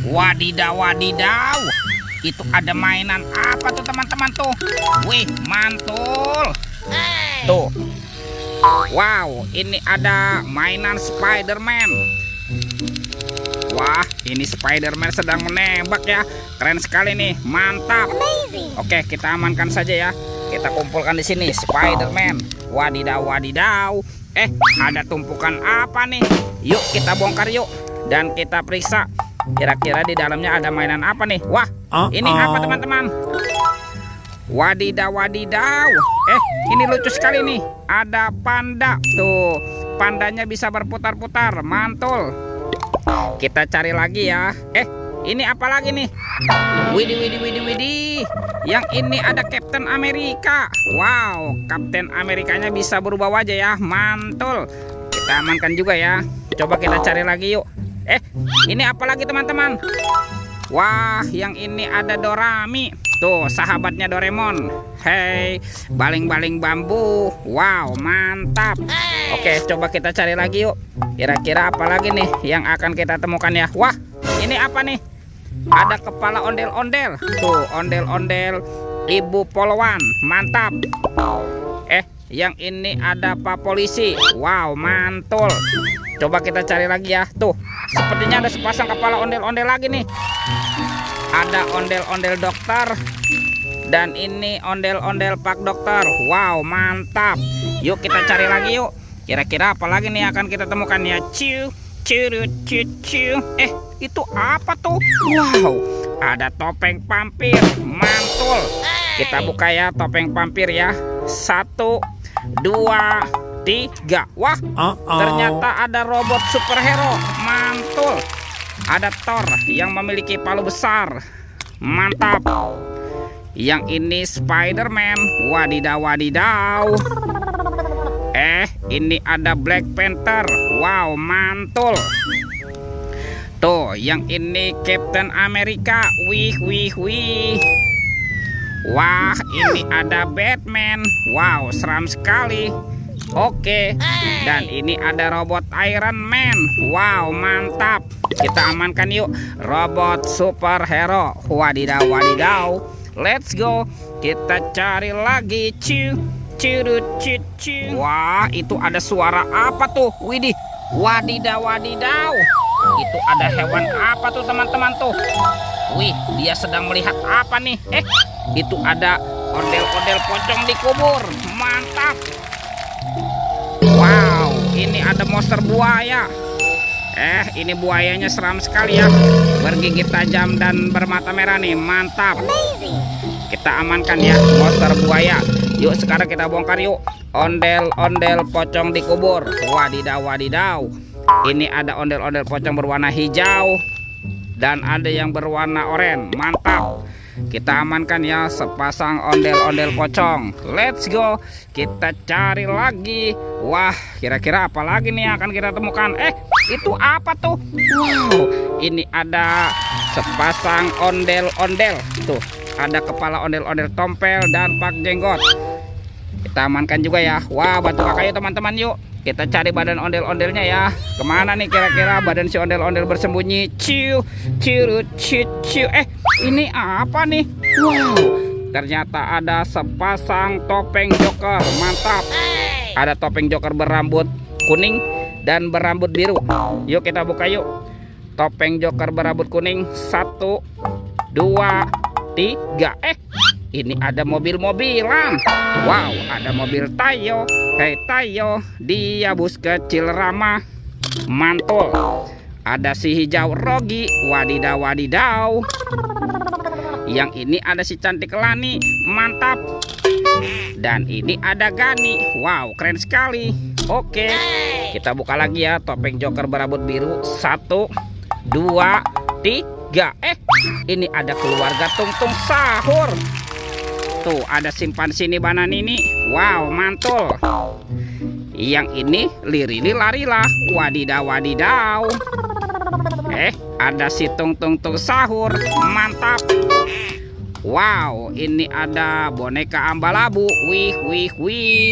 Wadidaw, wadidaw. Itu ada mainan apa tuh teman-teman tuh? Wih, mantul. Tuh. Wow, ini ada mainan Spider-Man. Wah, ini Spider-Man sedang menembak ya. Keren sekali nih, mantap. Oke, kita amankan saja ya. Kita kumpulkan di sini Spider-Man. Wadidaw, wadidaw. Ada tumpukan apa nih? Yuk kita bongkar yuk. Dan kita periksa. Kira-kira di dalamnya ada mainan apa nih? Wah, ini apa teman-teman? Wadidaw, wadidaw. Ini lucu sekali nih. Ada panda. Tuh, pandanya bisa berputar-putar. Mantul. Kita cari lagi ya. Ini apa lagi nih? Widih, widih, widih, widih. Yang ini ada Captain Amerika. Wow, Captain Amerikanya bisa berubah wajah ya. Mantul. Kita amankan juga ya. Coba kita cari lagi yuk. Ini apa lagi teman-teman? Wah, yang ini ada Dorami. Tuh, sahabatnya Doraemon. Hei, baling-baling bambu. Wow, mantap. Oke, coba kita cari lagi yuk. Kira-kira apa lagi nih yang akan kita temukan ya? Wah, ini apa nih? Ada kepala ondel-ondel. Tuh, ondel-ondel Ibu Polwan. Mantap. Yang ini ada Pak Polisi. Wow, mantul. Coba kita cari lagi ya. Tuh, sepertinya ada sepasang kepala ondel-ondel lagi nih. Ada ondel-ondel dokter. Dan ini ondel-ondel Pak Dokter. Wow, mantap. Yuk kita cari lagi yuk. Kira-kira apa lagi nih akan kita temukan ya? Ciu, ciu, ciu, ciu. Itu apa tuh? Wow, ada topeng vampir. Mantul. Kita buka ya topeng vampir ya. 1, 2, 3. Wah, ternyata ada robot superhero. Mantul. Ada Thor yang memiliki palu besar. Mantap. Yang ini Spider-Man. Wadidaw, wadidaw. Ini ada Black Panther. Wow, mantul. Tuh, yang ini Captain Amerika. Wih, wih, wih. Wah, ini ada Batman. Wow, seram sekali. Oke. Dan ini ada robot Iron Man. Wow, mantap. Kita amankan yuk robot superhero. Wadidaw, wadidaw. Let's go. Kita cari lagi. Ciu, ciu, ciu, ciu. Wah, itu ada suara apa tuh? Widih. Wadidaw, wadidaw. Itu ada hewan apa tuh teman-teman tuh? Wih, dia sedang melihat apa nih? Itu ada ondel-ondel pocong di kubur. Mantap. Wow, ini ada monster buaya. Ini buayanya seram sekali ya. Bergigit tajam dan bermata merah nih. Mantap. Kita amankan ya monster buaya. Yuk sekarang kita bongkar yuk. Ondel-ondel pocong di kubur. Wadidaw, wadidaw. Ini ada ondel-ondel pocong berwarna hijau. Dan ada yang berwarna oranye. Mantap. Kita amankan ya sepasang ondel-ondel pocong. Let's go. Kita cari lagi. Wah, kira-kira apa lagi nih yang akan kita temukan? Itu apa tuh? Wow, ini ada sepasang ondel-ondel. Tuh, ada kepala ondel-ondel tompel dan pak jenggot. Kita amankan juga ya. Wah, bantu kakak yuk teman-teman yuk. Kita cari badan ondel-ondelnya ya. Kemana nih kira-kira badan si ondel-ondel bersembunyi? Ciu, ciu, ciu, ciu. Ini apa nih? Wow, ternyata ada sepasang topeng Joker. Mantap. Ada topeng Joker berambut kuning dan berambut biru. Yuk kita buka yuk. Topeng Joker berambut kuning. 1, 2, 3. Ini ada mobil-mobilan. Wow, ada mobil Tayo. Hei Tayo, dia bus kecil ramah. Mantul. Ada si hijau Rogi. Wadidaw, wadidaw. Yang ini ada si cantik Lani. Mantap. Dan ini ada Gani. Wow, keren sekali. Oke, kita buka lagi ya topeng Joker berambut biru. 1, 2, 3. Ini ada keluarga Tung-Tung Sahur. Tuh, ada simpansi Bananini. Wow, mantul. Yang ini Lirili Larila. Wadidaw, wadidaw. Ada si Tung-Tung Sahur. Mantap. Wow, ini ada boneka Ambalabu. Wih, wih, wih.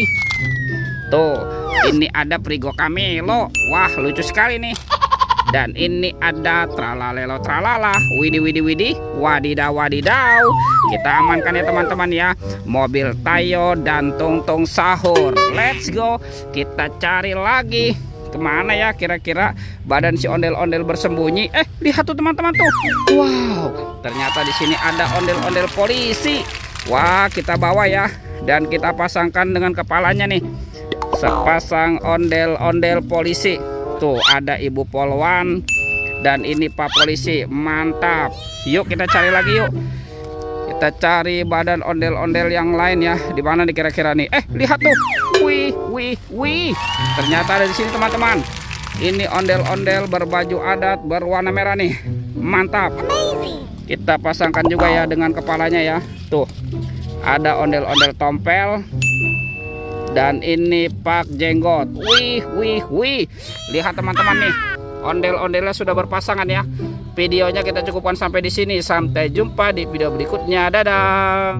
Tuh, ini ada Prigo Camelo. Wah, lucu sekali nih. Dan ini ada tralalelo tralala, widih, wadidaw. Kita amankan ya teman-teman ya. Mobil Tayo dan Tungtung Sahur. Let's go. Kita cari lagi. Kemana ya kira-kira badan si ondel-ondel bersembunyi? Lihat tuh teman-teman tuh. Wow, ternyata di sini ada ondel-ondel polisi. Wah, kita bawa ya. Dan kita pasangkan dengan kepalanya nih. Sepasang ondel-ondel polisi. Tuh ada Ibu Polwan dan ini Pak Polisi. Mantap. Yuk kita cari lagi yuk. Kita cari badan ondel-ondel yang lain ya. Di mana nih kira-kira nih? Lihat tuh. Wih. Ternyata ada di sini teman-teman. Ini ondel-ondel berbaju adat berwarna merah nih. Mantap. Kita pasangkan juga ya dengan kepalanya ya. Tuh. Ada ondel-ondel tompel. Dan ini Pak Jenggot. Wih. Lihat teman-teman nih. Ondel-ondelnya sudah berpasangan ya. Videonya kita cukupkan sampai di sini. Sampai jumpa di video berikutnya. Dadah.